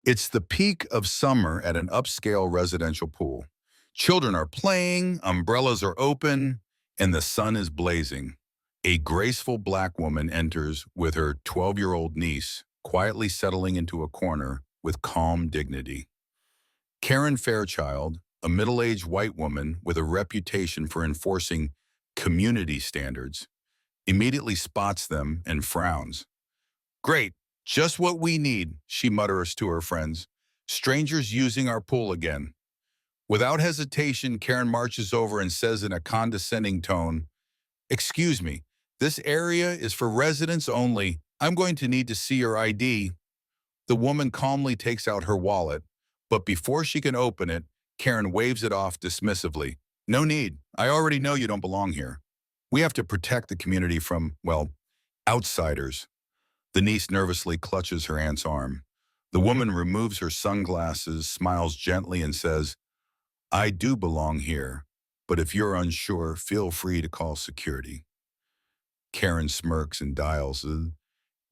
It's the peak of summer at an upscale residential pool. Children are playing, umbrellas are open, and the sun is blazing. A graceful black woman enters with her 12-year-old niece, quietly settling into a corner with calm dignity. Karen Fairchild, a middle-aged white woman with a reputation for enforcing community standards, immediately spots them and frowns. Great, just what we need, she mutters to her friends. Strangers using our pool again. Without hesitation, Karen marches over and says in a condescending tone, "Excuse me, this area is for residents only. I'm going to need to see your ID." The woman calmly takes out her wallet, but before she can open it, Karen waves it off dismissively. "No need. I already know you don't belong here. We have to protect the community from, well, outsiders." The niece nervously clutches her aunt's arm. The woman removes her sunglasses, smiles gently, and says, "I do belong here, but if you're unsure, feel free to call security." Karen smirks and dials.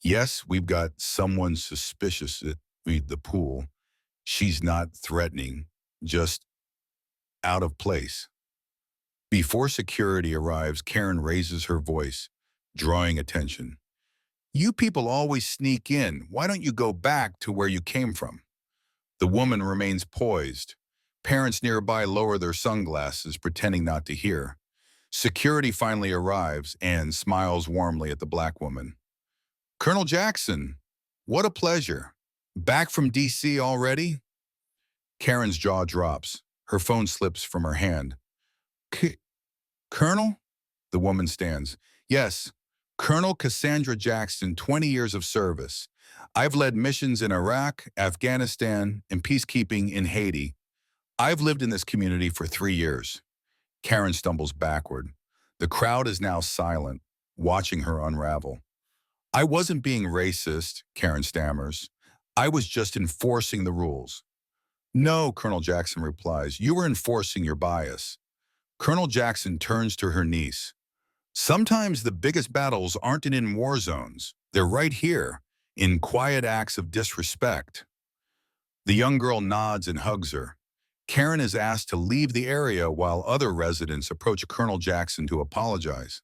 Yes, we've got someone suspicious at the pool. She's not threatening, just out of place. Before security arrives, Karen raises her voice, drawing attention. "You people always sneak in. Why don't you go back to where you came from?" The woman remains poised. Parents nearby lower their sunglasses, pretending not to hear. Security finally arrives and smiles warmly at the black woman. "Colonel Jackson, what a pleasure. Back from D.C. already?" Karen's jaw drops. Her phone slips from her hand. "Colonel?" The woman stands. "Yes, Colonel Cassandra Jackson, 20 years of service. I've led missions in Iraq, Afghanistan, and peacekeeping in Haiti. I've lived in this community for 3 years." Karen stumbles backward. The crowd is now silent, watching her unravel. "I wasn't being racist," Karen stammers. "I was just enforcing the rules." "No," Colonel Jackson replies, "you were enforcing your bias." Colonel Jackson turns to her niece. "Sometimes the biggest battles aren't in war zones. They're right here, in quiet acts of disrespect." The young girl nods and hugs her. Karen is asked to leave the area while other residents approach Colonel Jackson to apologize.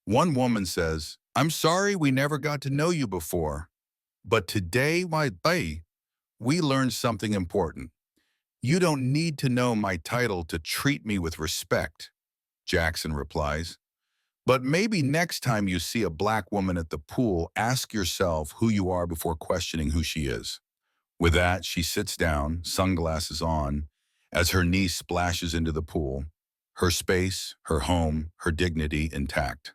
One woman says, "I'm sorry we never got to know you before, but today, my bay, we learned something important. You don't need to know my title to treat me with respect," Jackson replies. "But maybe next time you see a black woman at the pool, ask yourself who you are before questioning who she is." With that, she sits down, sunglasses on, as her niece splashes into the pool, her space, her home, her dignity intact.